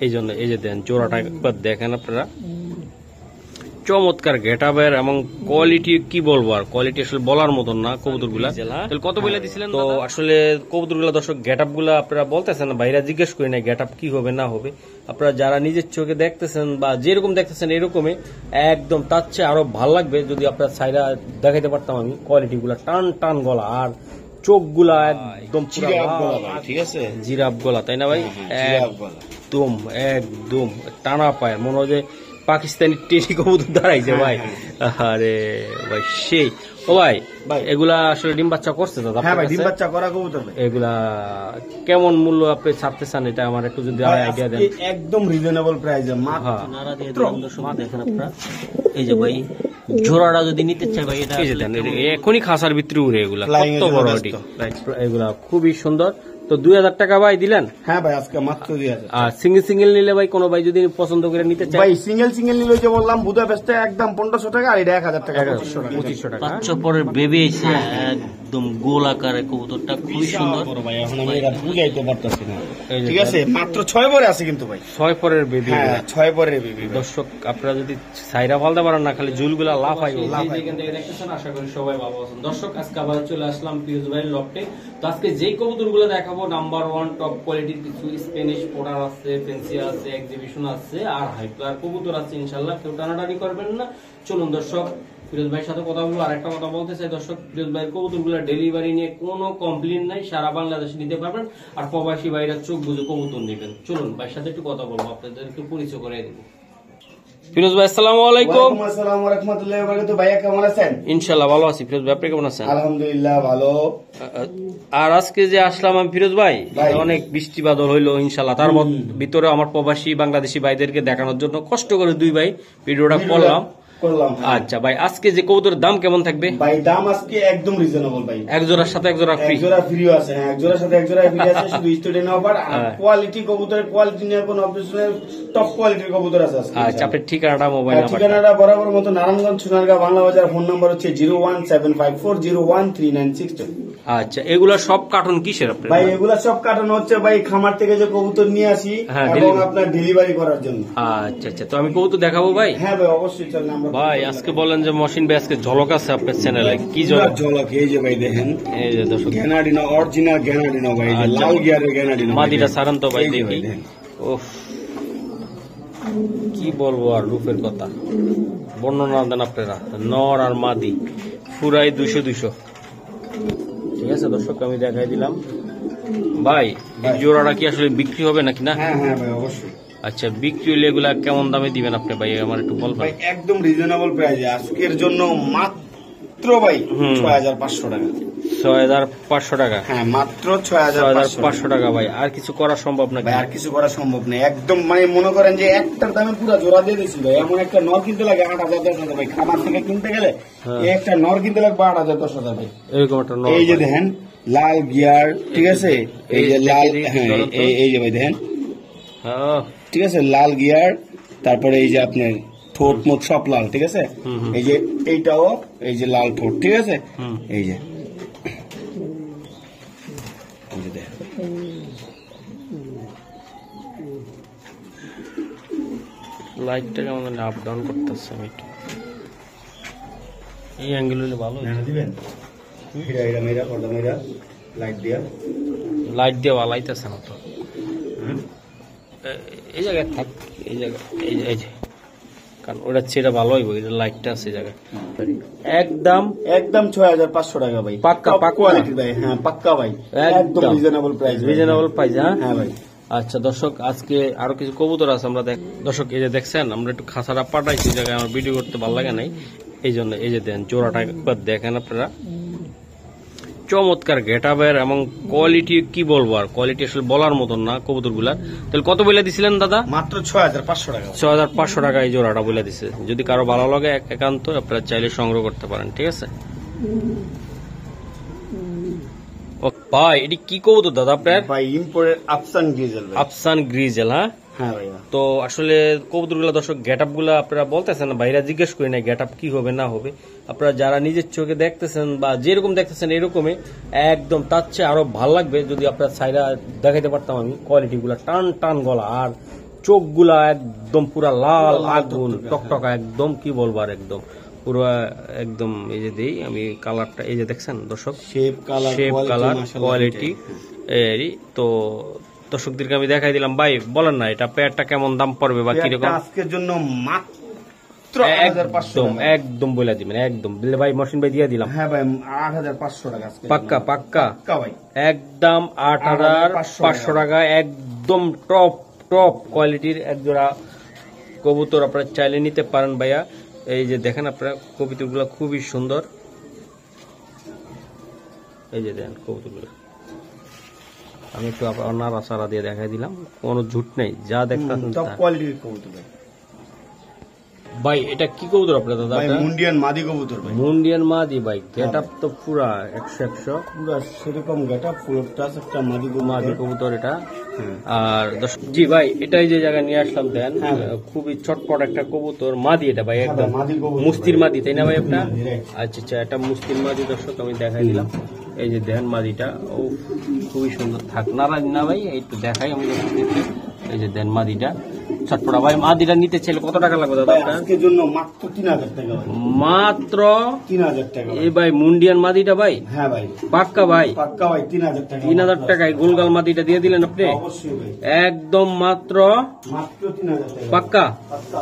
এই জন্য এই যে দেন জোড়াটা একবার দেখেন আপনারা, চমৎকার গেটআপের এবং কোয়ালিটি কি বলবো, আর কোয়ালিটি আসলে বলার মতন না কবুতরগুলা। কত বলে দিছিলেন? তো আসলে কবুতরগুলা দর্শক গেটআপ গুলা আপনারা বলতেছেন, বাইরে জিজ্ঞেস করি না গেটআপ কি হবে না হবে, আপনারা যারা নিজের চোখে দেখতেছেন বা যেরকম দেখতেছেন এরকমই একদম, তার চেয়ে আরো ভালো লাগবে যদি আপনার সাইডা দেখাইতে পারতাম আমি। কোয়ালিটি গুলা টান টান গলা আর চোখগুলা একদম ঠিক আছে, জিরাফ গলা, তাই না ভাই? একদম একদম টানা পায়, মনে হয় যে পাকিস্তানি টেডি কবুতর দাঁড়াইছে ভাই। আরে ভাই সেই। ও ভাই এগুলা আসলে ডিম বাচ্চা করছে দাদা? হ্যাঁ ভাই, ডিম বাচ্চা করা কবুতর। এগুলা কেমন মূল্য আপনি ছাড়তে চান, এটা আমার একটু যদি আইডিয়া দেন। একদম রিজনেবল প্রাইসে দেখেন আপনারা, এই যে ভাই জোড়াটা যদি নিতে চাই ভাই, এটা এখনই খাসার ভিতরে উড়ে, এগুলা কত বড়, এগুলা খুবই সুন্দর। তো 2000 টাকা ভাই দিলেন? হ্যাঁ ভাই, আজকে মাত্র 2000। আর সিঙ্গেল সিঙ্গেল নিলে ভাই কোনো ভাই যদি পছন্দ করে নিতে চায়? ভাই সিঙ্গেল সিঙ্গেল নিলে যে বললাম বুদাপেস্টে একদম 1500 টাকা, আর এটা 1000 টাকা, 2500 টাকা। বাচ্চা পরের বেবি এসে একদম গোল আকারের কবুতরটা খুবই সুন্দর ভাই। এখন আমি এটা বুঝাইতে পারতাছি না, ঠিক আছে? মাত্র 6 পরে আছে কিন্তু ভাই, 6 পরের বেবি। হ্যাঁ 6 পরের বেবি। দর্শক আপনারা যদি সাইরা ফালতে পারেন না, খালি জুলগুলা লাফ হয়। এখান থেকে দেখতেছেন, আশা করি সবাই ভালো আছেন। দর্শক আজকে আবার চলে আসলাম পিউজ ভাইয়ের লফটে। তো আজকে যেই কবুতরগুলো দেখাবো, নাম্বার 1 টপ কোয়ালিটির কিছু স্প্যানিশ পোডার আছে, ফেন্সিয়া আছে, এক্সিবিশন আছে, আর হাইপ্লার কবুতর আছে। ইনশাআল্লাহ কেউ টানাটানি করবেন না। চলুন দর্শক ফিরোজ ভাইয়ের সাথে কথা বলবো। আর একটা কথা বলতে চাই দর্শক, ফিরোজ ভাইয়ের কবুতরগুলো ডেলিভারি নিয়ে কোনো কমপ্লেন নাই, সারা বাংলাদেশে নিতে পারবেন। আর প্রবাসী ভাইরা চোখ বুঝে কবুতর নেবেন। চলুন ভাইয়ের সাথে একটু কথা বলবো, আপনাদের একটু পরিচয় করে দেবো। ফিরোজ ভাই আসসালামু আলাইকুম। আসসালাম ওয়া রাহমাতুল্লাহি ওয়া বারাকাতুহু। ভাইয়া কেমন আছেন? ইনশাআল্লাহ ভালো আছি। ফিরোজ ভাই আপনি কেমন আছেন? আলহামদুলিল্লাহ ভালো। আর আজকে যে আসলাম আমি ফিরোজ ভাই, অনেক বৃষ্টি বাদল হইলো ইনশাআল্লাহ, তার ভিতরে আমার প্রবাসী বাংলাদেশি ভাইদেরকে দেখানোর জন্য কষ্ট করে 2 ভাই ভিডিওটা করলাম। আচ্ছা ভাই, আজকে যে কবুতরের দাম কেমন থাকবে? ভাই দাম আজকে একদম রিজনেবল ভাই, এক জোড়ার সাথে এক জোড়া ফ্রি। এক জোড়া ফ্রিও আছে। হ্যাঁ, এক জোড়ার সাথে এক জোড়া ফ্রি আছে, শুধু স্টুডেন্ট অফার। আর কোয়ালিটি কবুতরের কোয়ালিটি নিয়ে কোনো অপশনের টপ কোয়ালিটির কবুতর আছে আজকে। আচ্ছা, আপনার ঠিকানাটা, মোবাইল নাম্বার? ঠিকানাটা বরাবর মতো নারায়ণগঞ্জ সোনারগাঁও বাংলা বাজার। ফোন নাম্বার হচ্ছে 01754013962। আচ্ছা, এগুলা সব কার্টুন কিসের আপনার ভাই? এগুলা সব কার্টুন হচ্ছে ভাই খামার থেকে যে কবুতর নিয়ে আসি এবং আপনার ডেলিভারি করার জন্য। আচ্ছা আচ্ছা, তো আমি কবুতর দেখাবো ভাই? হ্যাঁ ভাই অবশ্যই, চলেন আমরা। ভাই আজকে বলেন যে মশিন ভাই আজকে ঝলক আছে আপনার চ্যানেলে, কি ঝলক? ঝলক এই যে ভাই দেখেন, এই যে দর্শক গ্যানাডিনো, অরিজিনাল গ্যানাডিনো ভাই, লাল গিয়ারের গ্যানাডিনো। মাদিটা সারান তো ভাই দেখি। ওহ কি বলবো আর রূপের কথা, বর্ণনা দেন আপনারা। নর আর মাদি পুরাই 200-200। ঠিক আছে দর্শক, আমি দেখাই দিলাম। ভাই জোড়াটা কি আসলে বিক্রি হবে নাকি না? হ্যাঁ হ্যাঁ ভাই অবশ্যই। আচ্ছা, বিক্রি হলে এগুলা কেমন দামে দিবেন আপনি ভাই, আমার একটু বলবেন? ভাই একদম রিজনেবল প্রাইসে আজকের জন্য মাত্র ভাই 6500 টাকা। 6500 টাকা? হ্যাঁ মাত্র 6500 টাকা। ভাই আর কিছু করা সম্ভব নাকি? ভাই আর কিছু করা সম্ভব নেই, একদম মানে মনে করেন যে একটার দামে পুরো জোড়া দিয়ে দিচ্ছি ভাই। এমন একটা নর কিনতে লাগে 8000-10,000 ভাই, খামার থেকে কিনতে গেলে একটা নর কিনতে লাগবে 8000-10,000 ভাই। এরকম একটা নর, এই যে দেখেন লাল গিয়ার, ঠিক আছে? এই যে লাল, হ্যাঁ এই যে ভাই দেখেন, ঠিক আছে, লাল গিয়ার। তারপরে এই যে আপনার ঠোঁট মোট সব লাল, ঠিক আছে? এই যে এইটাও এই যে লাল ঠোঁট, ঠিক আছে? এই যে লাইটটা কেমন আপ ডাউন করতেছে, আমি একটু এই অ্যাঙ্গেল হলে ভালো দিবেন। লাইট দিয়ে ভালো আইতেছে না তো, এই জায়গায় থাক, এই জায়গায় এই যে, কারণ ওটা ছেড়ে ভালো হইব, লাইটটা আছে এই জায়গায়। একদম একদম 6500 টাকা ভাই, পাক্কা কোয়ালিটি ভাই। হ্যাঁ পাক্কা ভাই, একদম রিজনেবল প্রাইস। Reasonable price? হ্যাঁ ভাই। আচ্ছা দর্শক, আজকে আরো কিছু কবুতর আছে আমরা দর্শক এই যে দেখছেন, আমরা একটু খাসাটা পাঠাইছি জায়গায়, আমার ভিডিও করতে ভালো লাগে নাই, এই জন্য। এই যে দেন জোড়াটা একবার দেখেন আপনারা, চমৎকার গেটআপের এবং কোয়ালিটি কি বলবো, আর কোয়ালিটি আসলে বলার মতন না কবুতরগুলার। তাহলে কত বলে দিছিলেন দাদা? মাত্র 6500 টাকা। 6500 টাকা এই জোড়াটা বলে দিছে। যদি কারো ভালো লাগে একান্ত আপনারা চাইলে সংগ্রহ করতে পারেন, ঠিক আছে? ভাই এটি কি কবুতর দাদা আপনার? ভাই ইম্পোর্টেড আফসান গ্রিজেল। আফসান গ্রিজেল? হ্যাঁ ভাইয়া। তো আসলে কবুতরগুলো দর্শক গেটআপ গুলা আপনারা বলতেছেন, বাইরে জিজ্ঞেস করি না গেটআপ কি হবে না হবে, আপনারা যারা নিজের চোখে দেখতেছেন বা যেরকম দেখতেছেন এরকমই একদম, তার চেয়ে আরো ভালো লাগবে যদি আপনার সাইডা দেখাইতে পারতাম আমি। কোয়ালিটি গুলা টান টান গলা আর চোখগুলা একদম পুরা লাল আগুন টকটকা, একদম কি বলবো আর একদম পুরো একদম। এই যে দেই আমি কালারটা, এই যে দেখছেন দর্শক, শেপ কালার কোয়ালিটি এরই। তো দর্শকদেরকে আমি দেখাই দিলাম। ভাই বলেন না এটা পেয়ারটা কেমন দাম পড়বে বা কিরকম? আজকের জন্য মাত্র একদম বলে দিবেন, একদম ভাই মহসিন ভাই দিয়ে দিলাম। হ্যাঁ ভাই 8,500 টাকা পাক্কা পাক্কা ভাই, একদম 8,500 টাকা, একদম টপ টপ কোয়ালিটির একজোড়া কবুতর আপনারা চাইলে নিতে পারেন ভাইয়া। এই যে দেখেন আপনারা কবুতরগুলো খুবই সুন্দর, এই যে দেখেন কবুতরগুলো আমি একটু নাড়াচাড়া দিয়ে দেখাই দিলাম, কোনো ঝুট নেই, যা দেখতেছেন টপ কোয়ালিটির কবুতর ভাই। এটা কি কবুতর আপনার দাদা? ভাই মুন্ডিয়ান মাদি কবুতর ভাই, মুন্ডিয়ান মাদি ভাই। গেটআপ তো পুরা 100 পুরো সেরকম গেটআপ, পুরো টাচ একটা মাদি কবুতর এটা। আর জি ভাই, এটাই যে জায়গায় নিয়ে আসলাম দেন, খুবই চটপট একটা কবুতর মাদি এটা ভাই, একদম মুস্তির মাদি, তাই না ভাই আপনার? আচ্ছা আচ্ছা, এটা মুস্তির মাদি দর্শক আমি দেখাই দিলাম। এই যে দেন মাদিটা, ও খুবই সুন্দর। থাক না ভাই, একটু দেখাই আমি দর্শকদেরকে। এই যে দেন মাদিটা ছটপটা ভাই। মাদিটা নিতে চাইলে কত টাকা লাগবে দাদা? আজকের জন্য মাত্র 3,000 টাকা ভাই, মাত্র 3,000 টাকা এই ভাই মুন্ডিয়ান মাদিটা ভাই। হ্যাঁ ভাই পাক্কা ভাই, পাক্কা ভাই 3,000 টাকা, 3,000 টাকায় গোলগাল মাদিটা দিয়ে দিলেন আপনি? অবশ্যই ভাই, একদম মাত্র 3,000 টাকা পাক্কা। পাক্কা।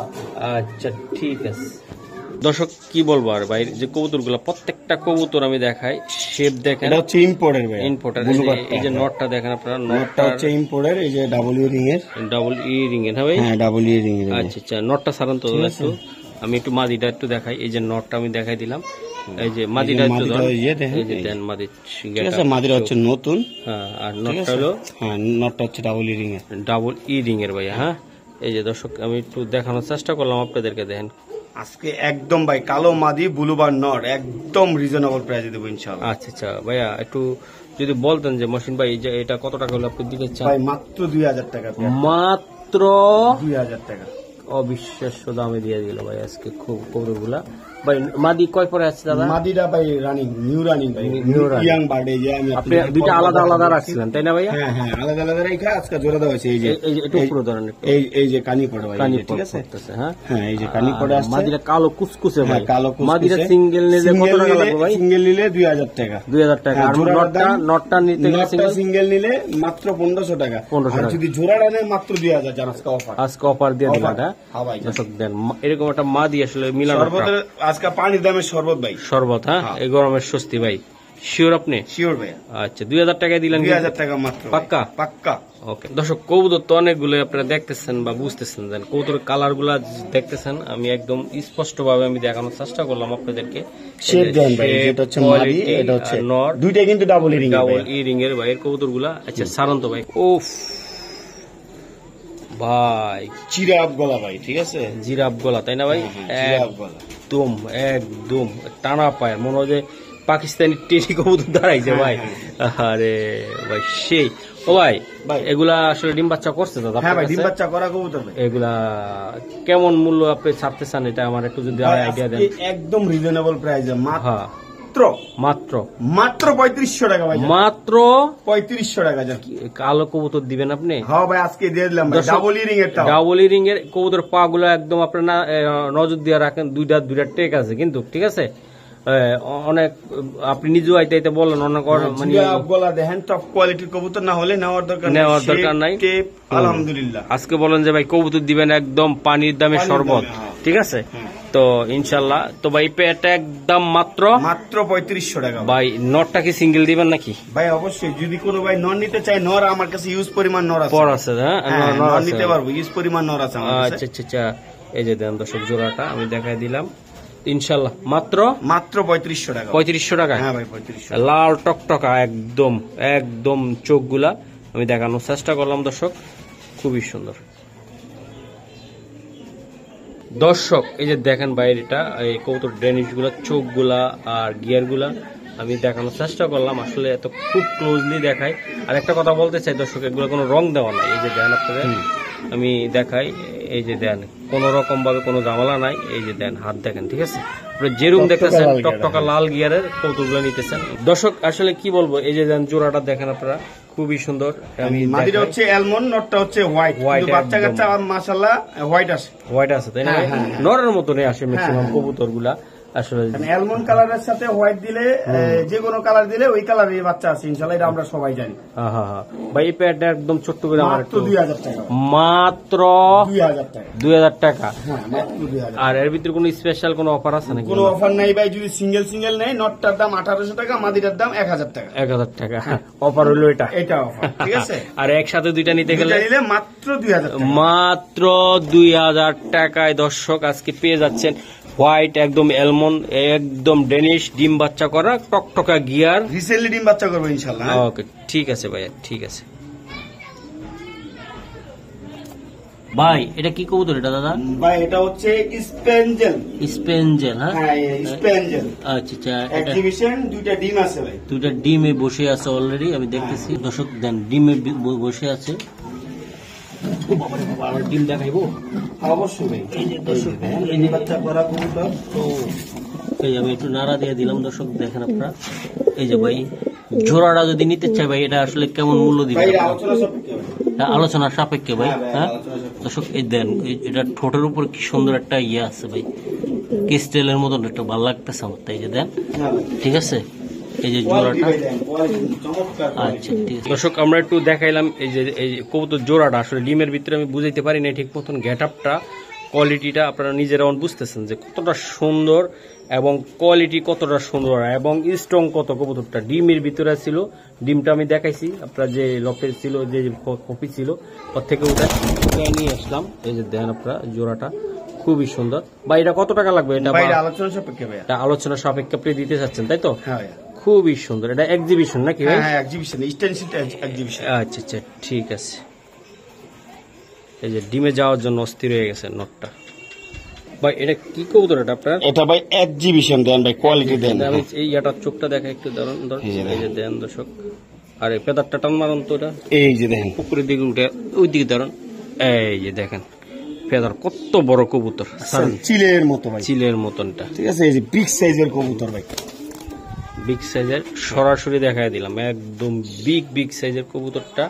আচ্ছা ঠিক আছে দর্শক, কি বলবো আর ভাই, যে কবুতরগুলো প্রত্যেকটা কবুতর আমি দেখাই, শেপ দেখেন, এটা হচ্ছে ইম্পোর্টের ভাই, ইম্পোর্টার। এই যে নটটা দেখেন আপনারা, নটটা হচ্ছে ইম্পোর্টের, এই যে ডাবল ই রিং এর, ডাবল ই রিং এর। হ্যাঁ ভাই, হ্যাঁ ডাবল ই রিং এর। আচ্ছা আচ্ছা, নটটা সারান তো একটু, আমি একটু মাদিটা একটু দেখাই। এই যে নটটা আমি দেখাই দিলাম, এই যে মাদিটা একটু এই যে দেন মাদি, ঠিক আছে। মাদিটা হচ্ছে নতুন, হ্যাঁ। আর নটটা হলো, হ্যাঁ নটটা হচ্ছে ডাবল ই রিং এর, ডাবল ই রিং এর ভাই। হ্যাঁ, এই যে দর্শক আমি একটু দেখানোর চেষ্টা করলাম আপনাদেরকে, দেখেন আজকে একদম ভাই কালো মাদি ব্লুবার নট একদম রিজনেবল প্রাইসে দেবো ইনশাআল্লাহ। আচ্ছা আচ্ছা ভাইয়া, একটু যদি বলতেন যে মহসিন ভাই যে এটা কত টাকা হলে আপনি দিতে চান? ভাই মাত্র 2,000 টাকা, মাত্র 2,000 টাকা, অবিশ্বাস্য দামে দিয়ে দিল ভাই আজকে খুব কবুতরগুলা। ভাই মাদি কয় পরে আছে দাদা? মাদিটা ভাই রানিং, নিউ রানিং ভাই, নিউ রানিং। Young bird. এই যে আমি আপনি দুইটা আলাদা আলাদা রাখছিলেন তাই না ভাইয়া? হ্যাঁ হ্যাঁ আলাদা আলাদা রেখে আজকে জোড়া দেওয়া হয়েছে। এই যে একটু পুরো ধরেন, এই যে কানি পড়ে ভাই, কানি ঠিক আছে। হ্যাঁ হ্যাঁ এই যে কানি পড়ে আসছে, মাদিটা কালো কুচকুচে ভাই, কালো কুচকুচে। মাদিটা সিঙ্গেল নিলে কত টাকা লাগবে ভাই? সিঙ্গেল নিলে 2,000 টাকা, 2,000 টাকা। আর নটটা নিতে গেলে সিঙ্গেল নিলে মাত্র 1,500 টাকা, 1,500 আর টাকা। যদি জোড়াটা নেয় মাত্র 2,000 জান আজকে অফার, আজকে অফার দিয়ে দিলাম। হ্যাঁ ভাই দর্শক দেন, এরকম একটা মাদি আসলে মিলানো শরবতের আজকে পানির দামে শরবত ভাই, শরবত। হ্যাঁ, এই গরমের স্বস্তি ভাই। শিওর আপনি? শিওর ভাই। আচ্ছা 2,000 টাকায় দিলেন? 2,000 টাকা মাত্র, পাক্কা পাক্কা। ওকে দর্শক, কবুতর তো অনেকগুলো আপনারা দেখতেছেন বা বুঝতেছেন, দেন কবুতরের কালার গুলা দেখতেছেন, আমি একদম স্পষ্ট ভাবে আমি দেখানোর চেষ্টা করলাম আপনাদেরকে। শেপ দেন ভাই, এটা হচ্ছে মাদি, এটা হচ্ছে নর, দুইটা কিন্তু double E ring, double E ring এর ভাই কবুতর গুলা। আচ্ছা সারন্ত ভাই, ওফ ভাই জিরাফ গলা ভাই, ঠিক আছে, জিরাফ গলা তাই না ভাই? জিরাফ গলা একদম একদম টানা পায়, মনে হয় যে পাকিস্তানি টেরি কবুতর দাঁড়াইছে ভাই। আরে ভাই সেই। ও ভাই এগুলা আসলে ডিম বাচ্চা করছে দাদা? হ্যাঁ ভাই ডিম বাচ্চা করা কবুতর ভাই। এগুলা কেমন মূল্য আপনি ছাড়তে চান, এটা আমার একটু যদি আইডিয়া দেন। একদম রিজনেবল প্রাইসে মাত্র মাত্র মাত্র 3,500 টাকা ভাই, মাত্র 3,500 টাকা। কালো কবুতর দিবেন আপনি? হ্যাঁ ভাই আজকে দিয়ে দিলাম ভাই, ডাবল ই রিং এর, ডাবল ই রিং এর কবুতর পা গুলো একদম আপনার নজর দিয়ে রাখেন, দুইটা টেক আছে কিন্তু, ঠিক আছে। অনেক আপনি নিজেও আইতে আইতে বললেন অনেক, মানে গলা দেখেন টপ কোয়ালিটির কবুতর, না হলে নেওয়ার দরকার নাই। আলহামদুলিল্লাহ আজকে বলেন যে ভাই কবুতর দিবেন একদম পানির দামে শরবত, ঠিক আছে। তো ইনশাল্লাহ। তো ভাই পেয়ারটা একদম মাত্র 3,500 টাকা ভাই। নটটা কি সিঙ্গেল দিবেন নাকি? ভাই অবশ্যই, যদি কোনো ভাই নর নিতে চায়, নর আমার কাছে ইউজ পরিমাণ নর আছে, পর আছে। হ্যাঁ নর নিতে পারবো, ইউজ পরিমাণ নর আছে আমার কাছে। আচ্ছা আচ্ছা আচ্ছা, এই যে দেন দর্শক জোড়াটা আমি দেখাই দিলাম ইনশাল্লাহ মাত্র 3,500 টাকা, 3,500 টাকা। হ্যাঁ ভাই 3,500, লাল টকটকা একদম একদম চোখগুলা আমি দেখানোর চেষ্টা করলাম দর্শক, খুবই সুন্দর। দর্শক এই যে দেখেন বাইরেটা, এই কবুতর ড্রেনিশ গুলা, চোখগুলা আর গিয়ার গুলা আমি দেখানোর চেষ্টা করলাম, আসলে এত খুব ক্লোজলি দেখাই। আর একটা কথা বলতে চাই দর্শক, এগুলো কোনো রং দেওয়া নাই, এই যে দেন আপনাদের আমি দেখাই, এই যে দেন কোন রকম ভাবে কোনো ঝামেলা নাই, এই যে দেন হাত দেখেন, ঠিক আছে। যেরকম দেখতেছেন টকটকা লাল গিয়ারের কৌতুকগুলো নিতেছেন দর্শক, আসলে কি বলবো, এই যে দেন জোড়াটা দেখেন আপনারা, খুবই সুন্দর। আমি মাদিটা হচ্ছে অ্যালমন্ড, নটটা হচ্ছে হোয়াইট। বাচ্চা কাচ্চা মাশাআল্লাহ হোয়াইট আছে, হোয়াইট আছে তাই না? নরের মতনই আসে ম্যাক্সিমাম কবুতর গুলা আসলে। অ্যালমন্ড কালারের সাথে হোয়াইট দিলে, যে কোনো কালার দিলে ওই কালারের বাচ্চা আছে ইনশাআল্লাহ, এটা আমরা সবাই জানি। ভাই এই প্যাডটা একদম ছোট্ট করে আমার মাত্র 2000 টাকা, মাত্র 2000 টাকা, 2000 টাকা। হ্যাঁ মাত্র 2000। আর এর ভিতরে কোনো স্পেশাল কোনো অফার আছে নাকি? কোনো অফার নাই ভাই, যদি সিঙ্গেল সিঙ্গেল নেয় নটটার দাম 1800 টাকা, মাদিটার দাম 1000 টাকা। 1000 টাকা অফার হলো এটা, এটা অফার, ঠিক আছে। আর একসাথে দুইটা নিতে গেলে মাত্র 2000 টাকা, মাত্র 2000 টাকায় দর্শক আজকে পেয়ে যাচ্ছেন হোয়াইট একদম অ্যালমন্ড একদম ডেনিশ ডিম বাচ্চা করা টকটকা গিয়ার। রিসেন্টলি ডিম বাচ্চা করবে ইনশাআল্লাহ। ওকে ঠিক আছে ভাইয়া, ঠিক আছে। ভাই এটা কি কবুতর এটা দাদা? ভাই এটা হচ্ছে স্পেঞ্জেল। স্পেঞ্জেল? হ্যাঁ স্পেঞ্জেল। আচ্ছা আচ্ছা, এক্সিবিশন দুইটা ডিম আছে ভাই, দুইটা ডিমে বসে আছে অলরেডি, আমি দেখতেছি। দর্শক দেন ডিমে বসে আছে। ও বাবা রে বাবা, আর ডিম দেখাইবো? অবশ্যই ভাই। এই যে দর্শক এই যে বাচ্চা করা কবুতর, তো এই আমি একটু নাড়া দিয়ে দিলাম। দর্শক দেখেন আপনারা, এই যে ভাই জোড়াটা যদি নিতে চাই ভাই এটা আসলে কেমন মূল্য দিবেন? ভাই আলোচনা সাপেক্ষে ভাই, আলোচনার সাপেক্ষে ভাই। হ্যাঁ দর্শক এই দেন, এটা ঠোঁটের উপর কি সুন্দর একটা ইয়ে আছে ভাই, ক্রিস্টালের মতন, একটা ভালো লাগতেছে আমার। তাই যে দেন, ঠিক আছে। এই যে জোড়াটা, আচ্ছা ঠিক আছে। দর্শক আমরা একটু দেখাইলাম এই যে কবুতর জোড়াটা, আসলে ডিমের ভিতরে আমি বুঝাইতে পারি না ঠিক মতন গেট আপটা, কোয়ালিটিটা আপনারা নিজেরা বুঝতেছেন যে কতটা সুন্দর এবং কোয়ালিটি কতটা সুন্দর এবং স্ট্রং কত কবুতরটা। ডিমের ভিতরে ছিল, ডিমটা আমি দেখাইছি আপনার যে লফের ছিল, যে কপি ছিল ওর থেকে উঠে নিয়ে আসলাম। এই যে দেন আপনারা জোড়াটা খুবই সুন্দর। বা এটা কত টাকা লাগবে? এটা আলোচনা সাপেক্ষে ভাই, এটা আলোচনা সাপেক্ষে আপনি দিতে চাচ্ছেন তাই তো? হ্যাঁ খুবই সুন্দর। এটা এক্সিবিশন নাকি? হ্যাঁ এক্সিবিশন, স্টেনসিল এক্সিবিশন। আচ্ছা আচ্ছা ঠিক আছে। এই যে ডিমে যাওয়ার জন্য অস্থির হয়ে গেছে নটটা। ভাই এটা কি কবুতর এটা আপনার? এটা ভাই এক্সিবিশন দেন ভাই, কোয়ালিটি দেন। আমি এই ইয়াটার চোখটা দেখা একটু দাঁড়ান, এই যে দেন দর্শক। আরে পেদারটা টান মারুন তো, এটা এই যে দেখেন পুকুরের দিকে উঠে ওই দিকে দাঁড়ান। এই যে দেখেন পেদার কত বড় কবুতর, চিলের মতো ভাই, চিলের মতনটা, ঠিক আছে। এই যে বিগ সাইজের কবুতর ভাই, বিগ সাইজের সরাসরি দেখাই দিলাম, একদম বিগ সাইজের কবুতরটা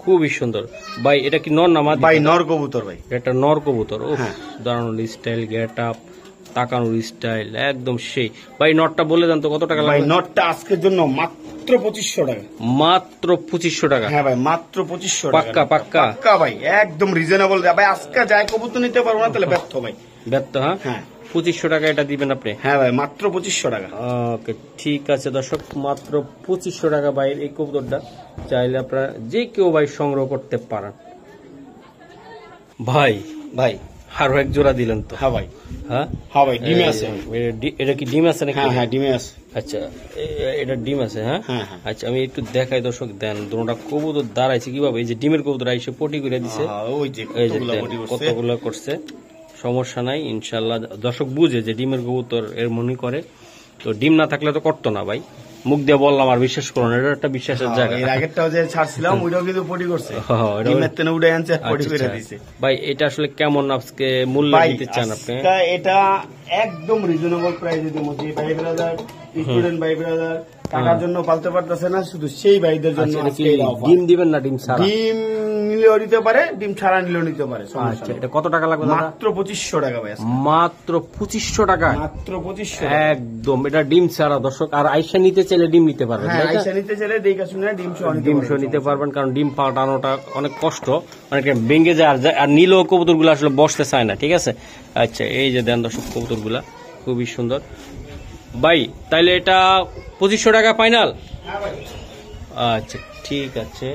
খুবই সুন্দর। ভাই এটা কি নর না মাদি? ভাই নর কবুতর ভাই, এটা নর কবুতর। ও দাঁড়ানোর স্টাইল, গেট আপ, তাকানোর স্টাইল একদম সেই। ভাই নটটা বলে দেন তো কত টাকা লাগবে? ভাই নটটা আজকের জন্য মাত্র 2500 টাকা। মাত্র 2500 টাকা? হ্যাঁ ভাই মাত্র 2500 টাকা। পাক্কা পাক্কা পাক্কা ভাই, একদম রিজনেবল ভাই। আজকে যাই কবুতর নিতে পারবো না তাহলে ব্যর্থ ভাই, ব্যর্থ। হ্যাঁ 2500 টাকা এটা দিবেন আপনি? হ্যাঁ ভাই মাত্র 2500 টাকা। ওকে ঠিক আছে দর্শক, মাত্র 2500 টাকা ভাই এই কবুতরটা চাইলে আপনারা যে কেউ ভাই সংগ্রহ করতে পারেন। ভাই ভাই আরো এক জোড়া দিলেন তো? হ্যাঁ ভাই, হ্যাঁ হ্যাঁ ভাই ডিমে আছে। এটা কি ডিম আছে নাকি? হ্যাঁ হ্যাঁ ডিমে আছে। আচ্ছা এটা ডিম আছে? হ্যাঁ হ্যাঁ হ্যাঁ। আচ্ছা আমি একটু দেখাই দর্শক দেন, দুটোটা কবুতর দাঁড়াইছে কিভাবে। এই যে ডিমের কবুতর আইসে পটি করে দিছে, ওই যে কতগুলো করছে, সমস্যা নাই ইনশাল্লাহ। দর্শক বুঝে যে ডিমের কবুতর এর মনে করে, তো ডিম না থাকলে তো করতো না ভাই। মুখ দিয়ে বললাম আর বিশ্বাস করুন, এটা একটা বিশ্বাসের জায়গা। এর আগেরটাও যে ছাড়ছিলাম ওইটাও কিন্তু পটি করছে, ডিমের তেনে উড়ে আনছে, পটি করে দিয়েছে। ভাই এটা আসলে কেমন আজকে মূল্য দিতে চান আপনি? এটা একদম রিজনেবল প্রাইসে দেবো। যে ভাই ব্রাদার, স্টুডেন্ট ভাই ব্রাদার টাকার জন্য পালতে পারতেছে না, শুধু সেই ভাইদের জন্য। ডিম দিবেন না ডিম ছাড়া? ডিম নিলেও নিতে পারে, ডিম ছাড়া নিলেও নিতে পারে। আচ্ছা এটা কত টাকা লাগবে? মাত্র 2500 টাকা ভাই। মাত্র 2500 টাকা? মাত্র 2500 একদম। এটা ডিম ছাড়া দর্শক। আর আইসা নিতে চাইলে ডিম নিতে পারবেন? হ্যাঁ আইসা নিতে চাইলে দেখা শুনে ডিম সহ নিতে পারবেন, কারণ ডিম পাল্টানোটা অনেক কষ্ট, অনেক ভেঙে যায়। আর নীলও কবুতর গুলো আসলে বসতে চায় না, ঠিক আছে। আচ্ছা এই যে দেন দর্শক কবুতর গুলা খুবই সুন্দর ভাই। তাইলে এটা 2500 টাকা ফাইনাল? আচ্ছা ঠিক আছে।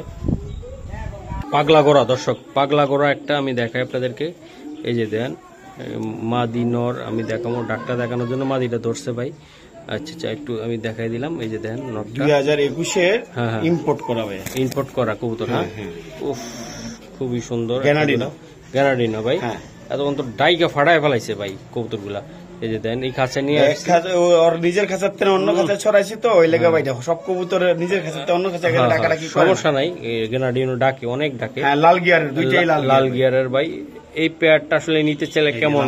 পাগলা গোড়া দর্শক, পাগলা গোড়া একটা আমি দেখাই আপনাদেরকে। এই যে দেন মাদি নর, আমি দেখাবো ডাক্তার দেখানোর জন্য মাদিটা ধরছে ভাই। আচ্ছা আচ্ছা একটু আমি দেখাই দিলাম। এই যে দেন 2021-এর ইম্পোর্ট করা ভাই, ইম্পোর্ট করা কবুতর। হ্যাঁ উফ খুবই সুন্দর। গ্যানাডিনো ভাই, এতক্ষণ তো ডাইকা ফাটায় ফেলাইছে ভাই কবুতর গুলা। এই যে দেন এই খাঁচা নিয়ে ওর নিজের খাঁচার থেকে অন্য খাঁচায় ছড়াইছে, তো ওই লেগে ভাই সব কবুতর নিজের খাঁচার থেকে অন্য খাঁচা ডাকা ডাকি সমস্যা নাই। গ্যানাডিনো ডাকে, অনেক ডাকে। লাল গিয়ারের, দুইটাই লাল গিয়ারের ভাই। এই পেয়ারটা আসলে নিতে চাইলে কেমন?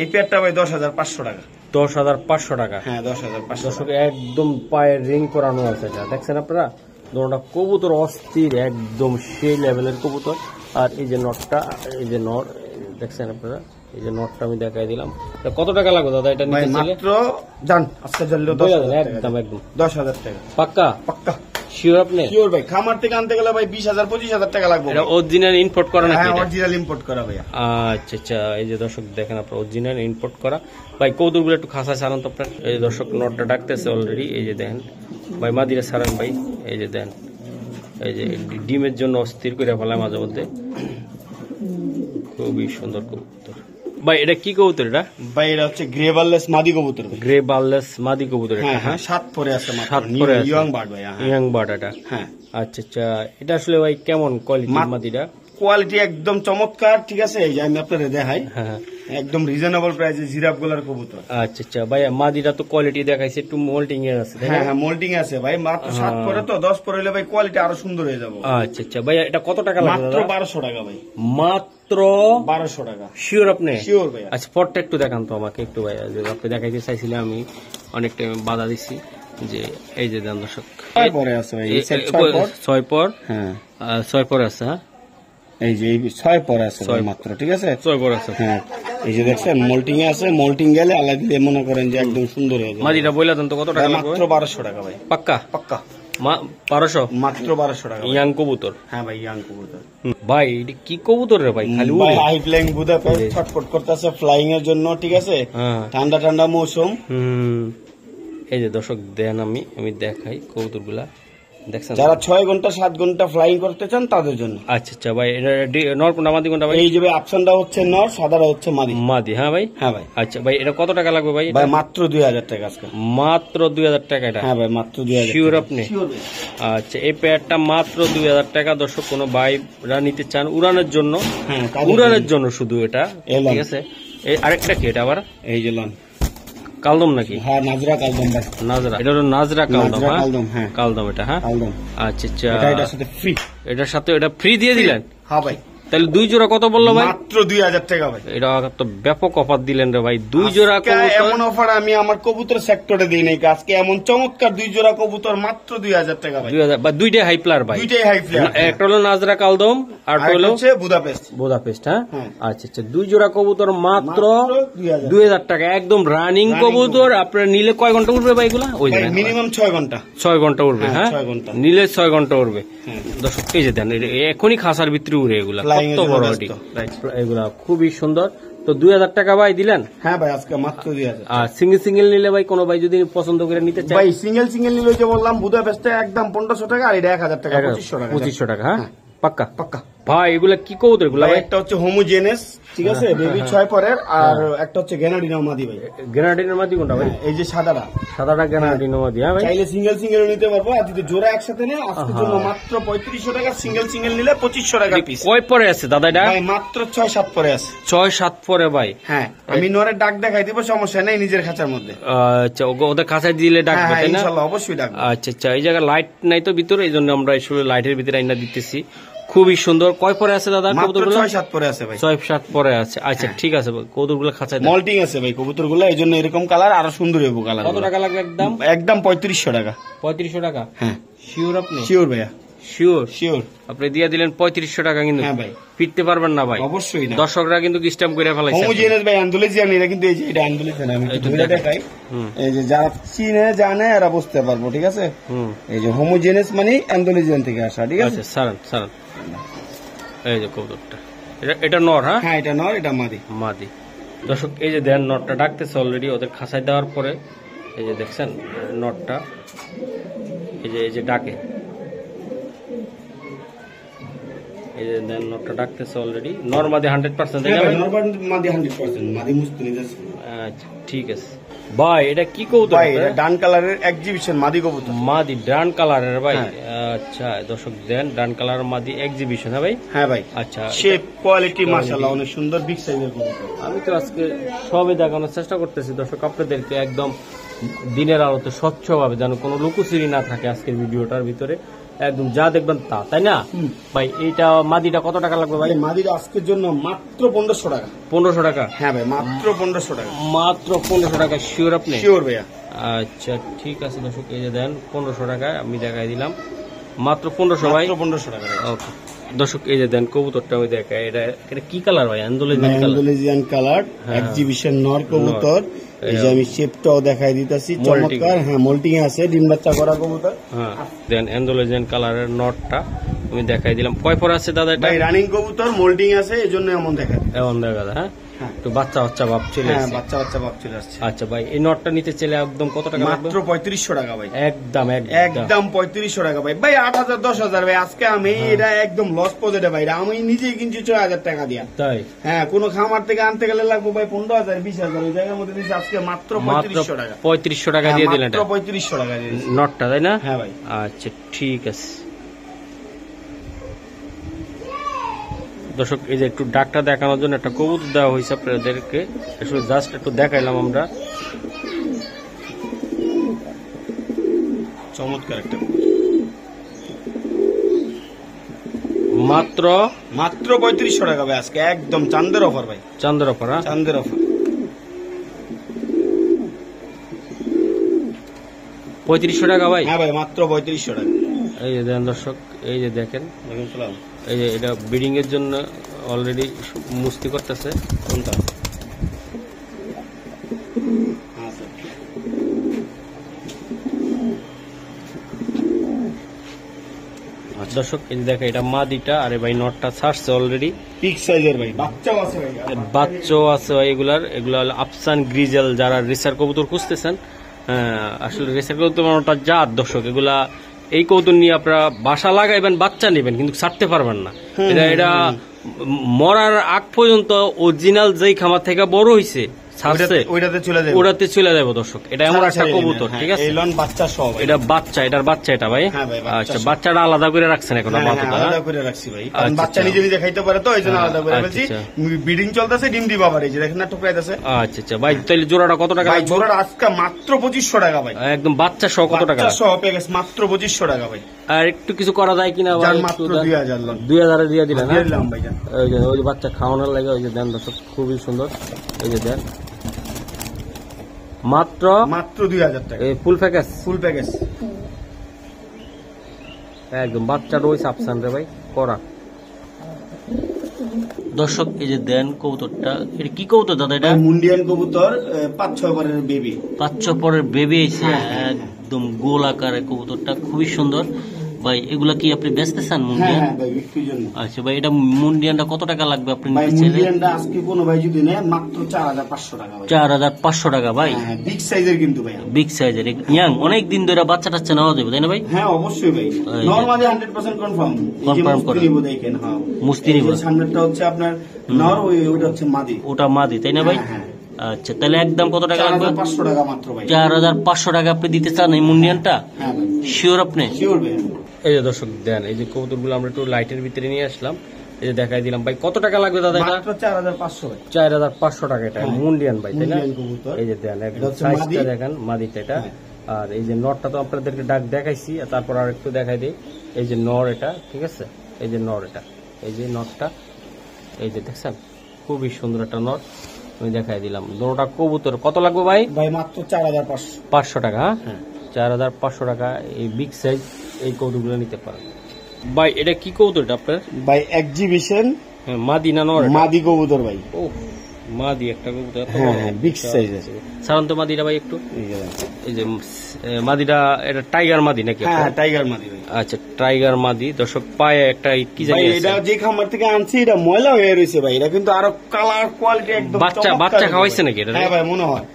এই পেয়ারটা ভাই 10,500 টাকা। 10,500 টাকা? হ্যাঁ 10,500। দর্শক একদম পায়ের রিং করানো আছে, এটা দেখছেন আপনারা, দুটোটা কবুতর অস্থির, একদম সেই লেভেলের কবুতর। আর এই যে নটটা, এই যে নট দেখছেন আপনারা, এই যে নটটা আমি দেখাই দিলাম। এটা কত টাকা লাগবে দাদা এটা নিতে চাইলে? মাত্র জান আজকে জানলে একদম একদম 10,000 টাকা। পাক্কা পাক্কা শিওর আপনি? শিওর ভাই, খামার থেকে আনতে গেলে ভাই 20,000-25,000 টাকা লাগবে। এটা অরিজিনাল ইম্পোর্ট করা নাকি? হ্যাঁ অরিজিনাল ইম্পোর্ট করা ভাই। আচ্ছা আচ্ছা, এই যে দর্শক দেখেন আপনার অরিজিনাল ইম্পোর্ট করা ভাই। কৌতুকগুলো একটু খাসা ছাড়ান তো আপনার। এই যে দর্শক নটটা ডাকতেছে অলরেডি, এই যে দেখেন ভাই মাদিরা ছাড়ান ভাই। এই যে দেন, এই যে ডিমের জন্য অস্থির করে ফেলায় মাঝে মধ্যে। খুবই সুন্দর কবুতর ভাই। এটা কি কবুতর এটা ভাই? এটা হচ্ছে গ্রে বার্লেস মাদি কবুতর। গ্রে বার্লেস মাদি কবুতর। হ্যাঁ 7 পরে আছে, সাত পরে আছে, ইয়ং বার্ড ভাই। ইয়ং বার্ড এটা। হ্যাঁ আচ্ছা আচ্ছা, এটা আসলে ভাই কেমন কোয়ালিটির মাদিটা? কোয়ালিটি একদম চমৎকার, ঠিক আছে। এই যে আমি আপনাদের দেখাই, হ্যাঁ একদম রিজনেবল প্রাইসে জিরাফ গুলার কবুতর। আচ্ছা আচ্ছা ভাই, মাদিটা তো কোয়ালিটি দেখাইছে, একটু মোল্টিং এর আছে। হ্যাঁ হ্যাঁ মোল্ডিং আছে ভাই। মাত্র 7 পরে তো, 10 পরে হলে ভাই কোয়ালিটি আরো সুন্দর হয়ে যাবে। আচ্ছা আচ্ছা ভাই, এটা কত টাকা লাগবে? মাত্র 1200 টাকা ভাই। মাত্র 1200 টাকা। শিওর আপনি? শিওর ভাই। আচ্ছা পরটা একটু দেখান তো আমাকে একটু ভাই, আপনি দেখাইতে চাইছিলেন, আমি অনেক টাইম বাধা দিচ্ছি। যে এই যে দেন দর্শক, 6 পরে আছে ভাই। এই সেট 6 পর। 6 পর। হ্যাঁ 6 পর আছে। হ্যাঁ এই যে 6 পরে আছে ভাই মাত্র, ঠিক আছে। 6 পর আছে। হ্যাঁ এই যে দেখছেন মোল্টিং এ আছে। মোল্টিং গেলে আলাদা মনে করেন যে একদম সুন্দর হয়ে যাবে। মাদিটা বইলা দেন তো কত টাকা লাগবে? মাত্র 1200 টাকা ভাই। পাক্কা? পাক্কা 1200? মাত্র 1200 টাকা। ইয়াং কবুতর? হ্যাঁ ভাই ইয়াং কবুতর। ভাই এটা কি কবুতর রে ভাই? খালি ভাই হাই ফ্লাইং বুদাপেস্ট ছটফট করতেছে ফ্লাইং এর জন্য, ঠিক আছে। হ্যাঁ ঠান্ডা ঠান্ডা মৌসুম। এই যে দর্শক দেন, আমি দেখাই কবুতর গুলা দেখছেন। যারা 6 ঘন্টা 7 ঘন্টা ফ্লাইং করতে চান তাদের জন্য। আচ্ছা আচ্ছা ভাই, এটা নর কোনটা মাদি কোনটা ভাই? এই যে ভাই অপশনটা হচ্ছে নর, সাদাটা হচ্ছে মাদি। মাদি? হ্যাঁ ভাই। হ্যাঁ ভাই। আচ্ছা ভাই, এটা কত টাকা লাগবে ভাই? ভাই মাত্র 2000 টাকা আজকে। মাত্র 2000 টাকা এটা? হ্যাঁ ভাই মাত্র 2000। শিওর আপনি? শিওর ভাই। আচ্ছা, এই পেয়ারটা মাত্র 2000 টাকা। দর্শক কোনো ভাইরা নিতে চান উড়ানের জন্য, হ্যাঁ উড়ানের জন্য শুধু এটা, এলাম। ঠিক আছে। এই আরেকটা কি এটা আবার? এই যে লন কালদম নাকি? হ্যাঁ নাজরা কালদম ভাই। নাজরা, এটা হলো নাজরা কালদম। নাজরা হ্যাঁ কালদম, হ্যাঁ কালদম এটা। হ্যাঁ কালদম। আচ্ছা আচ্ছা, এটার সাথে ফ্রি। এটার সাথে এটা ফ্রি দিয়ে দিলেন? হ্যাঁ ভাই। তাহলে 2 জোড়া কত বললো ভাই? মাত্র 2000 টাকা ভাই। এটা তো ব্যাপক অফার দিলেন রে ভাই। 2 জোড়া কবুতর, এমন অফার আমি আমার কবুতর সেক্টরে দিই নাই আজকে। এমন চমৎকার 2 জোড়া কবুতর মাত্র 2000 টাকা ভাই। 2000 বা দুইটাই হাই প্লার ভাই? দুইটাই হাই ফ্লাইং। একটা হলো নাজরা কালদম আর হলো হচ্ছে বুদাপেস্ট। বুদাপেস্ট। হ্যাঁ হ্যাঁ। আচ্ছা আচ্ছা, 2 জোড়া কবুতর মাত্র 2000 2000 টাকা। একদম রানিং কবুতর। আপনার নিলে কয় ঘন্টা উঠবে ভাই এগুলা? ওই যে মিনিমাম 6 ঘন্টা। 6 ঘন্টা উঠবে। হ্যাঁ, হ্যাঁ 6 ঘন্টা। নিলে 6 ঘন্টা উঠবে। হ্যাঁ। দর্শক এই যে দেন, এখনই খাসার ভিতরে উড়ে এগুলা, Flying কত এর বড় জন্য এটি। ব্যস্ত। এগুলা খুবই সুন্দর। তো 2000 টাকা ভাই দিলেন? হ্যাঁ ভাই আজকে মাত্র 2000। আর সিঙ্গেল সিঙ্গেল নিলে ভাই কোনো ভাই যদি পছন্দ করে নিতে চায়? ভাই সিঙ্গেল সিঙ্গেল নিলে যে বললাম বুদাপেস্টে একদম 1500 টাকা, আর এটা 1000 টাকা, 2500 টাকা। 2500 টাকা। হ্যাঁ পাক্কা? পাক্কা ভাই এগুলা কি কবুতর এগুলা ভাই? ভাই? একটা হচ্ছে হোমোজেনেস, ঠিক আছে, বেবি 6 পরের, আর একটা হচ্ছে গ্রেনাডিনো মাদি ভাই। গ্রেনাডিনের মাদি কোনটা ভাই? এই যে সাদাটা। সাদাটা গ্রেনাডিনো মাদি। হ্যাঁ ভাই। চাইলে সিঙ্গেল সিঙ্গেল নিতে পারবো, আর যদি জোড়া একসাথে নেন আজকের জন্য মাত্র 3500 টাকা। সিঙ্গেল সিঙ্গেল নিলে 2500 টাকা পিস। কয় পরে আছে দাদা এটা? ভাই মাত্র 6-7 পরে আছে। 6-7 পরে ভাই। হ্যাঁ আমি নরের ডাক দেখাই দিব, সমস্যা নেই, নিজের খাঁচার মধ্যে। আচ্ছা, ওদের কাছে দিলে ডাকবে হ্যাঁ তাই না? ইনশাআল্লাহ অবশ্যই ডাকবো। আচ্ছা আচ্ছা, এই জায়গায় লাইট নাই তো ভিতরে, এই জন্য আমরা আসলে লাইটের ভিতরে আইনা দিতেছি। খুবই সুন্দর। কয় পরে আছে দাদা মাত্র কবুতরগুলো? 6-7 পরে আছে ভাই। 6-7 পরে আছে। আচ্ছা ঠিক আছে, কবুতরগুলো খাঁচায় দেন। মল্টিং আছে ভাই কবুতরগুলো, এই জন্য এরকম কালার আরো সুন্দর হবে কালার। কত টাকা লাগবে একদম? একদম 3500 টাকা। 3500 টাকা? হ্যাঁ শিওর আপনি? শিওর ভাইয়া, শিওর? শিওর। আপনি দিয়ে দিলেন 3500 টাকা, কিন্তু হ্যাঁ ভাই ফিরতে পারবেন না ভাই। অবশ্যই না। দর্শকরা কিন্তু স্ট্যাম্প করে ফেলাইছে। হোমোজেনাস ভাই আন্দোলিজিয়ান, এটা কিন্তু এই যে এটা আন্দোলিজিয়ান। আমি একটু ধরে দেখাই। এই যে যারা চিনে জানে এরা বুঝতে পারবো, ঠিক আছে। এই যে হোমোজেনাস মানে আন্দোলিজিয়ান থেকে আসা, ঠিক আছে। আচ্ছা সারান সারান। এই যে কবুতরটা, এটা নর? হ্যাঁ হ্যাঁ এটা নর, এটা মাদি। মাদি। দর্শক এই যে দেন, নটটা ডাকতেছে অলরেডি ওদের খাঁচায় দেওয়ার পরে। এই যে দেখছেন নটটা, এই যে ডাকে, এই যে দেন নটটা ডাকতেছে অলরেডি। নর মাদি 100%? মাদি 100%, মাদি মুস্তানিদ আছে। আচ্ছা ঠিক আছে ভাই। এটা কি কবুতর ভাই? এটা ডান কালারের এক্সিবিশন মাদি কবুতর। মাদি ডান কালারের ভাই? আচ্ছা দর্শক দেন, ডান কালার মাদি এক্সিবিশন। হ্যাঁ ভাই। হ্যাঁ ভাই। আচ্ছা, শেপ কোয়ালিটি মাশাআল্লাহ অনেক সুন্দর, বিগ সাইজের কবুতর। আমি তো আজকে সবই দেখানোর চেষ্টা করতেছি দর্শক আপনাদেরকে, একদম দিনের আলোতে স্বচ্ছভাবে, যেন কোনো লুকোচুরি না থাকে আজকের ভিডিওটার ভিতরে। একদম যা দেখবেন তা, তাই না ভাই? এইটা মাদিটা কত টাকা লাগবে ভাই? মাদিটা আজকের জন্য মাত্র 1500 টাকা। 1500 টাকা? হ্যাঁ ভাই মাত্র 1500 টাকা। মাত্র 1500 টাকা? শিওর আপনি? শিওর ভাইয়া। আচ্ছা ঠিক আছে দর্শক, এই যে দেন 1500 টাকায় আমি দেখাই দিলাম মাত্র 1500 ভাই, মাত্র 1500 টাকা। ওকে দর্শক এই যে দেন কবুতরটা আমি দেখাই, এটা কি কালার ভাই? অ্যান্ডোলেজিয়ান কালার, এক্সিবিশন নর কবুতর। এই যে আমি শেপটাও দেখাই দিতেছি, চমৎকার। হ্যাঁ, মোল্টিং আছে, ডিম বাচ্চা করা কবুতর। হ্যাঁ দেন অ্যান্ডোলেজিয়ান কালারের নটটা আমি দেখাই দিলাম। কয় পর আছে দাদা এটা? ভাই রানিং কবুতর, মোল্টিং আছে, এজন্য এমন দেখা যায়। এমন দেখা যায়। হ্যাঁ একটু বাচ্চা বাচ্চা ভাব চলে হ্যাঁ, আসছে। বাচ্চা বাচ্চা ভাব চলে আসছে। আচ্ছা ভাই এই নটটা নিতে চাইলে একদম কত টাকা লাগবে? মাত্র 3500 টাকা ভাই, একদম একদম 3500 টাকা ভাই। ভাই 8000 10000 ভাই, আজকে আমি এটা একদম লস পজেটে ভাই, আমি নিজেই কিনছি 6000 টাকা দিয়া। তাই? হ্যাঁ, কোন খামার থেকে আনতে গেলে লাগবে ভাই 15000 20000, ওই জায়গার মধ্যে দিচ্ছি আজকে মাত্র 3500 টাকা। 3500 টাকা দিয়ে দিলেন মাত্র 3500 টাকা দিয়ে দিচ্ছি নটটা, তাই না? হ্যাঁ ভাই। আচ্ছা ঠিক আছে দর্শক, এই যে একটু ডাকটা দেখানোর জন্য একটা কবুতর দেওয়া হয়েছে আপনাদেরকে, আসলে জাস্ট একটু দেখাইলাম আমরা। চমৎকার একটা মাত্র 3500 টাকা ভাই, আজকে একদম চান্দের অফার ভাই, চান্দের অফার। হ্যাঁ চান্দের অফার। 3500 টাকা ভাই। হ্যাঁ ভাই, মাত্র 3500 টাকা। এই যে দেখেন দর্শক, এই যে দেখেন, এই যে এটা ব্রিডিং এর জন্য অলরেডি মুস্তি করতেছে। কোনটা? দর্শক এই যে দেখেন, এটা মাদিটা, আরে ভাই নটটা ছাড়ছে অলরেডি, পিক সাইজের ভাই, বাচ্চাও আছে ভাই, বাচ্চাও আছে ভাই। এগুলা হলো আফসান গ্রিজেল, যারা রেসার কবুতর খুঁজতেছেন। আসলে রেসার কবুতর জাত দর্শক, এগুলা এই কবুতর নিয়ে আপনারা বাসা লাগাইবেন, বাচ্চা নেবেন, কিন্তু ছাড়তে পারবেন না। এটা মরার আগ পর্যন্ত অরিজিনাল যেই খামার থেকে বড় হইছে ওটাতে চলে যাবে দর্শক। এটা এমন একটা কবুতর, ঠিক আছে? বাচ্চা সব, এটা বাচ্চা, এটার বাচ্চা এটা ভাই। আচ্ছা বাচ্চাটা আলাদা করে রাখছেন এখন? আলাদা করে রাখছি ভাই, কারণ বাচ্চা নিজে নিজে খাইতে পারে, তো এই জন্য আলাদা করে ফেলছি। ব্রিডিং চলতেছে, ডিম দিবা আবার, এই যে দেখেন না টুকরাইতেছে। আচ্ছা আচ্ছা ভাই, তাহলে জোড়াটা কত টাকা? ভাই জোড়াটা আজকে মাত্র 2500 টাকা ভাই, একদম বাচ্চা সহ। কত টাকা? বাচ্চা সহ পেয়ে গেছে মাত্র 2500 টাকা ভাই। আর একটু কিছু করা যায় কিনা ভাই? মাত্র 2000 লোন, 2000 দিয়ে দিলেন? দিলাম ভাই। ওই যে বাচ্চা খাওয়ানোর লাগে, ওই যে দেন দর্শক, খুবই সুন্দর। এই যে দেন মাত্র 2000 টাকা, ফুল প্যাকেজ, ফুল প্যাকেজ একদম। বাচ্চা রয়েছে আফসান রে ভাই করা। দর্শক এই যে দেন কবুতরটা, এটা কি কবুতর দাদা? এটা মুন্ডিয়ান কবুতর, 5-6 পরের বেবি, 5-6 পরের বেবি এসে, একদম গোল আকারের কবুতরটা, খুবই সুন্দর ভাই। এগুলা কি আপনি বেচতেছেন মুন্ডিয়ান? হ্যাঁ ভাই, বিক্রির জন্য। আচ্ছা ভাই, এটা মুন্ডিয়ানটা কত টাকা লাগবে আপনি ভাই? নিতে চাইলে? মুন্ডিয়ানটা আজকে কোনো ভাই যদি নেয় মাত্র 4500 টাকা ভাই। 4500 টাকা ভাই, বিগ সাইজের কিন্তু ভাই, বিগ সাইজের ইয়াং, অনেক দিন ধরে বাচ্চা টাচ্চা নেওয়া যাবে, তাই না ভাই? হ্যাঁ অবশ্যই ভাই, নরমালি 100% কনফার্ম। কনফার্ম করে নিব দেখেন। হ্যাঁ, মুস্তি নিব। সামনেরটা হচ্ছে আপনার নর, ওইটা হচ্ছে মাদি। ওটা মাদি, তাই না ভাই? আচ্ছা তাহলে একদম কত টাকা লাগবে? 4500 টাকা মাত্র ভাই। 4500 টাকা আপনি দিতে চান এই মুন্ডিয়ানটা? হ্যাঁ ভাই, শিওর আপনি? শিওর ভাই। এই যে দর্শক দেন, এই যে কবুতরগুলো আমরা একটু লাইটের ভিতরে নিয়ে আসলাম, এই যে দেখাই দিলাম ভাই। কত টাকা লাগবে দাদা এটা? মাত্র 4500 ভাই। 4500 টাকা। এটা মুন্ডিয়ান ভাই, তাই না? মুন্ডিয়ান কবুতর। এই যে দেন একদম সাইজটা দেখেন, মাদিটা এটা। আর এই যে নরটা তো আপনাদেরকে ডাক দেখাইছি, তারপর আর একটু দেখাই দিই। এই যে নর এটা, ঠিক আছে? এই যে নর এটা, এই যে নরটা, এই যে দেখছেন খুবই সুন্দর একটা নর, আমি দেখাই দিলাম। দুটোটা কবুতর কত লাগবে ভাই? ভাই মাত্র 4500 টাকা। হ্যাঁ 4500 টাকা এই বিগ সাইজ এই কবুতরগুলো নিতে পারেন ভাই। এটা কি কবুতর এটা আপনার ভাই? এক্সিবিশন মাদি না নর? মাদি কবুতর ভাই। ও মাদি একটা কবুতর, হ্যাঁ বিগ সাইজ আছে। সাধারণত মাদিটা ভাই একটু, এই যে মাদিটা এটা টাইগার মাদি নাকি? হ্যাঁ টাইগার মাদি ভাই। আচ্ছা টাইগার মাদি। দর্শক পায়ে একটা কি জানি আছে, এটা যে খামার থেকে আনছি এটা ময়লা হয়ে রয়েছে ভাই, এটা কিন্তু আরো কালার কোয়ালিটি একদম বাচ্চা খাওয়াইছে নাকি এটা? হ্যাঁ ভাই মনে হয়,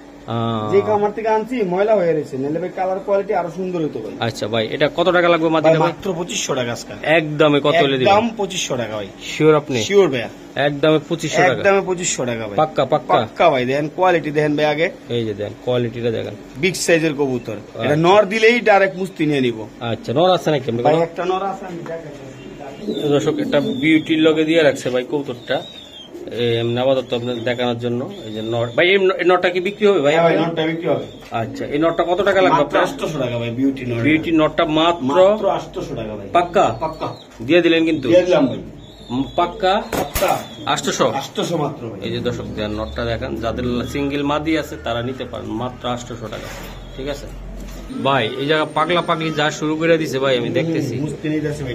যে খামার থেকে আনছি ময়লা হয়ে রয়েছে, নাহলে ভাই কালার কোয়ালিটি আরো সুন্দর হতো ভাই। আচ্ছা ভাই, এটা কত টাকা লাগবে মাদিটা? মাত্র 2500 টাকা আজকে। একদমে কত হলে দিবেন? একদম 2500 টাকা ভাই। শিওর আপনি? শিওর ভাই, একদমে 2500 টাকা। একদমে 2500 টাকা ভাই, পাক্কা পাক্কা পাক্কা ভাই। দেখেন কোয়ালিটি দেখেন ভাই আগে, এই যে দেন কোয়ালিটিটা দেখেন, বিগ সাইজের কবুতর। এটা নর দিলেই ডাইরেক্ট মুস্তি নিয়ে নিব। আচ্ছা নর আছে নাকি ভাই? একটা নর আছে, আমি দেখাচ্ছি। দর্শক একটা বিউটির লগে দিয়ে রাখছে ভাই কবুতরটা, এমনি আপাতত আপনাদের দেখানোর জন্য। এই যে নট ভাই, এই নটটা কি বিক্রি হবে ভাই? হ্যাঁ ভাই, নরটা বিক্রি হবে। আচ্ছা এই নটটা কত টাকা লাগবে? মাত্র 800 টাকা ভাই, বিউটি নর। বিউটি নটটা মাত্র 800 টাকা ভাই। পাক্কা? পাক্কা দিয়ে দিলেন কিন্তু? দিয়ে দিলাম ভাই, পাক্কা পাক্কা 800। 800 মাত্র ভাই। এই যে দর্শক দেন নটটা দেখেন, যাদের সিঙ্গেল মাদি আছে তারা নিতে পারেন মাত্র 800 টাকা, ঠিক আছে? ভাই এই জায়গা পাগলা পাগলি যা শুরু করে দিছে ভাই, আমি দেখতেছি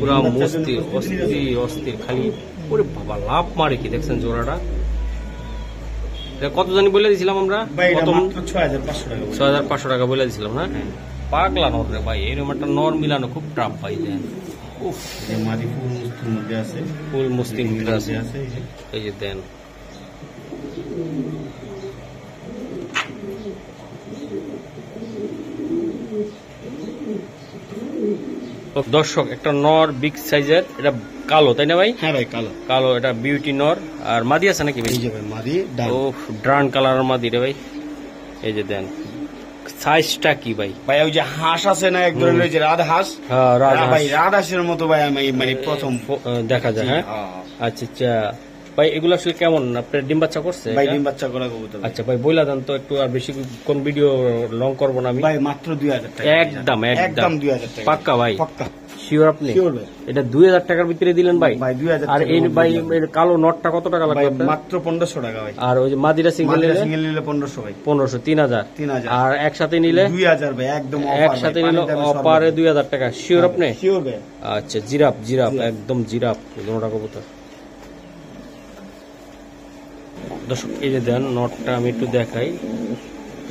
পুরা মস্তি অস্থির অস্থির খালি। ওরে বাবা লাভ মারে কি দেখছেন জোড়াটা। কত জানি বলে দিছিলাম আমরা, 6500 টাকা বলে দিছিলাম না। পাগলা নর রে ভাই, এরকম একটা নর মিলানো খুব টাফ ভাই। ফুল মুস্তির মধ্যে আছে, এই যে দেন। দর্শক একটা নর বিগ সাইজের, এটা কালো তাই না ভাই? হ্যাঁ ভাই কালো কালো, এটা বিউটি নর। আর মাদি আছে নাকি ভাই? মাদি ও ড্রান কালার মাদি রে ভাই, এই যে দেন। সাইজটা কি ভাই? ভাই ওই যে হাঁস আছে না এক ধরনের, ওই যে রাজহাঁস, হ্যাঁ ভাই রাজহাঁসের মতো ভাই আমি মানে প্রথম দেখা যায়। হ্যাঁ আচ্ছা আচ্ছা ভাই, এগুলো আসলে কেমন? আপনার ডিম বাচ্চা করছে? ভাই ডিম বাচ্চা করা কবুতর। আচ্ছা ভাই বইলা দেন তো একটু, আর বেশি কোন ভিডিও লং করবো না আমি। ভাই মাত্র 2000 টাকা, একদম একদম 2000 টাকা পাক্কা ভাই? পাক্কা শিওর আপনি? শিওর ভাই। এটা 2000 টাকার ভিতরে দিলেন ভাই? ভাই 2000 আর এই ভাই এর কালো নটটা কত টাকা লাগবে? মাত্র 1500 টাকা ভাই। আর ওই যে মাদিরা সিঙ্গেল নিলে? সিঙ্গেল নিলে 1500 ভাই। 1500, 3000। আর একসাথে নিলে 2000 ভাই, একদম অফার। একসাথে নিলে অফারে 2000 টাকা। শিওর আপনি? শিওর ভাই। আচ্ছা জিরাফ জিরাফ একদম জিরাফ দুটো কবুতর। দর্শক এই যে দেন নটটা আমি একটু দেখাই,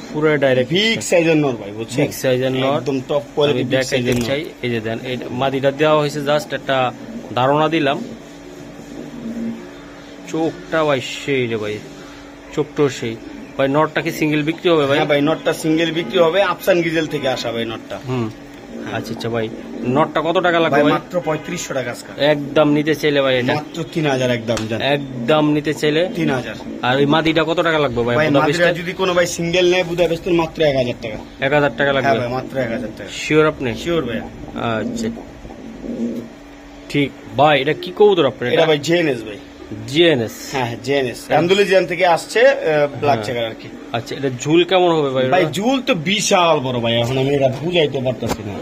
পুরো ডাইরেক্ট বিগ সাইজের নর ভাই, বুঝছেন? বিগ সাইজের নর, একদম টপ কোয়ালিটি বিগ দেখাই সাইজের নর। চাই। এই যে দেন এই মাদিটা দেওয়া হয়েছে, জাস্ট একটা ধারণা দিলাম। চোখটা ভাই সেই রে ভাই, চোখটাও সেই ভাই। নটটা কি সিঙ্গেল বিক্রি হবে ভাই? হ্যাঁ ভাই নটটা সিঙ্গেল বিক্রি হবে, আফসান গিজেল থেকে আসা ভাই নটটা। আচ্ছা আচ্ছা ভাই, নটটা কত টাকা লাগবে ভাই? মাত্র 3500 টাকা আজকে। একদম নিতে চাইলে ভাই এটা মাত্র 3000 একদম জান, একদম নিতে চাইলে 3000। আর ওই মাদিটা কত টাকা লাগবে ভাই? ভাই মাদিরা যদি কোনো ভাই সিঙ্গেল নেয় বুদাপেস্টের মাত্র 1000 টাকা। 1000 টাকা লাগবে? হ্যাঁ ভাই মাত্র 1000 টাকা। শিওর আপনি? শিওর ভাই। আচ্ছা ঠিক ভাই। এটা কি কবুতর আপনার? এটা ভাই জেএনএস ভাই। জিএনএস? হ্যাঁ জেএনএস, আন্দোলন থেকে আসছে ব্ল্যাক চেকার আর কি। আচ্ছা এটা ঝুল কেমন হবে ভাই? ভাই ঝুল তো বিশাল বড় ভাই, এখন আমি এটা বুঝাইতে পারতেছি না।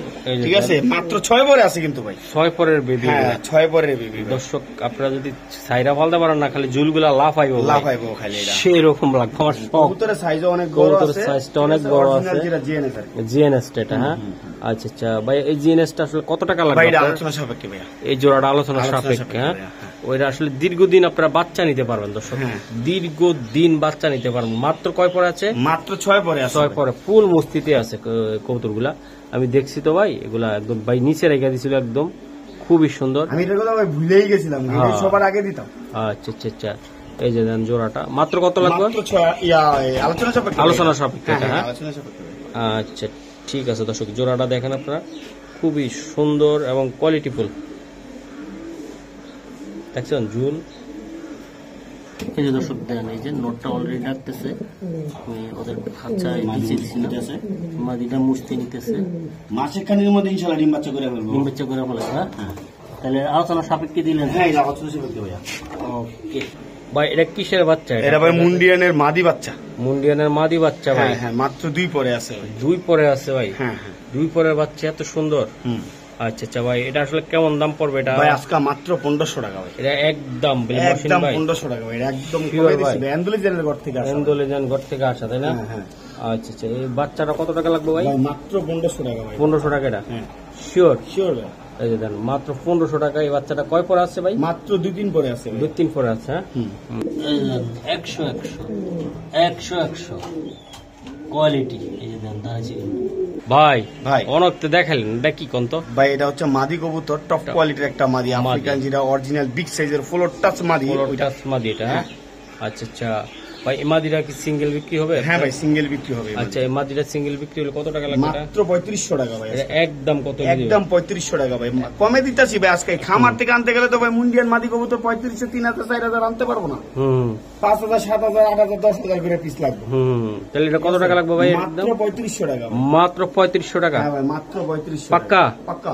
ঠিক আছে মাত্র 6 পরে আছে কিন্তু ভাই, 6 পরের বেবি। হ্যাঁ 6 পরের বেবি। দর্শক আপনারা যদি সাইরা ফালতে পারেন না, খালি ঝুলগুলা লাফাইবো লাফাইবো খালি, এটা সেই রকম লাগবে আমার। কবুতরের সাইজও অনেক বড় আছে, কবুতরের সাইজটা অনেক বড় আছে। যেটা জেএনএস আর কি, জিএনএস এটা। হ্যাঁ আচ্ছা আচ্ছা ভাই, এই জিএনএসটা আসলে কত টাকা লাগবে? ভাই এটা আলোচনা সাপেক্ষে ভাইয়া, এই জোড়াটা আলোচনা সাপেক্ষে। হ্যাঁ ওইটা আসলে দীর্ঘদিন আপনারা বাচ্চা নিতে পারবেন দর্শক, দীর্ঘদিন বাচ্চা নিতে পারবেন। মাত্র কয় পরে আছে? মাত্র 6 পরে আছে। 6 পরে ফুল মস্তিতে আছে কবুতর গুলা। আমি দেখছি তো ভাই, এগুলা একদম ভাই নিচে রেখে দিছিল, একদম খুবই সুন্দর। আমি এটা কথা ভাই ভুলেই গেছিলাম, সবার আগে দিতাম। আচ্ছা আচ্ছা আচ্ছা, এই যে দেন জোড়াটা মাত্র কত লাগবে? মাত্র 6 আলোচনা সাপেক্ষে। আলোচনা সাপেক্ষে। হ্যাঁ আলোচনা সাপেক্ষে। আচ্ছা ঠিক আছে দর্শক, জোড়াটা দেখেন আপনারা, খুবই সুন্দর এবং কোয়ালিটিফুল। দেখছেন ঝুল? এই যে দর্শক দেন, এই যে নোটটা অলরেডি ডাকতেছে, আমি ওদের খাঁচায় দিয়েছি, মাদিটা মুছতে নিতেছে। মাসের খানির মধ্যে ইনশাআল্লাহ ডিম বাচ্চা করে ফেলবো। ডিম বাচ্চা করে ফেলে? হ্যাঁ তাহলে আলোচনা সাপেক্ষে দিলেন? হ্যাঁ আলোচনা সাপেক্ষে ভাইয়া। ওকে ভাই, এটা কিসের বাচ্চা? এটা ভাই মুন্ডিয়ানের মাদি বাচ্চা। মুন্ডিয়ানের মাদি বাচ্চা ভাই? হ্যাঁ মাত্র 2 পরে আছে ভাই। 2 পরে আছে ভাই? হ্যাঁ 2 পরের বাচ্চা এত সুন্দর। আচ্ছা আচ্ছা ভাই, এটা আসলে কেমন দাম পড়বে? এটা ভাই আজকে মাত্র 1500 টাকা ভাই। এটা একদম একদম 1500 টাকা ভাই, একদম কমে দিছি ভাই। আন্দোলনের ঘর থেকে আসা, আন্দোলন ঘর থেকে আসা তাই না? হ্যাঁ। আচ্ছা আচ্ছা, এই বাচ্চাটা কত টাকা লাগবে ভাই? ভাই মাত্র 1500 টাকা ভাই। 1500 টাকা এটা? হ্যাঁ শিওর? শিওর ভাই। এই যে দেন মাত্র 1500 টাকা। এই বাচ্চাটা কয় পরে আছে ভাই? মাত্র 2-3 পরে আছে ভাই। 2-3 পরে আছে। হ্যাঁ 100 কোয়ালিটি। এই যে দেন দাঁড়াচ্ছি ভাই। ভাই অনেক তো দেখালেন, এটা কি কোন তো ভাই? এটা হচ্ছে মাদি কবুতর, টপ কোয়ালিটির একটা মাদি, আফ্রিকান যেটা অরিজিনাল বিগ সাইজের ফ্লোর টাচ মাদি। টাচ মাদি এটা? হ্যাঁ আচ্ছা আচ্ছা ভাই, এই মাদিটা কি সিঙ্গেল বিক্রি হবে? হ্যাঁ ভাই সিঙ্গেল বিক্রি হবে। আচ্ছা এই মাদিটা সিঙ্গেল বিক্রি হলে কত টাকা লাগবে? মাত্র 3500 টাকা ভাই। একদম কত? একদম 3500 টাকা ভাই, কমে দিতেছি ভাই। আজকে খামার থেকে আনতে গেলে তো ভাই মুন্ডিয়ান মাদি কবুতর 3500, 3000, 4000 আনতে পারবো না। 5000, 7000, 8000, 10000 করে পিস লাগবে। তাহলে এটা কত টাকা লাগবে ভাই? মাত্র 3500 টাকা। মাত্র 3500 টাকা? হ্যাঁ ভাই মাত্র 3500। পাক্কা? পাক্কা।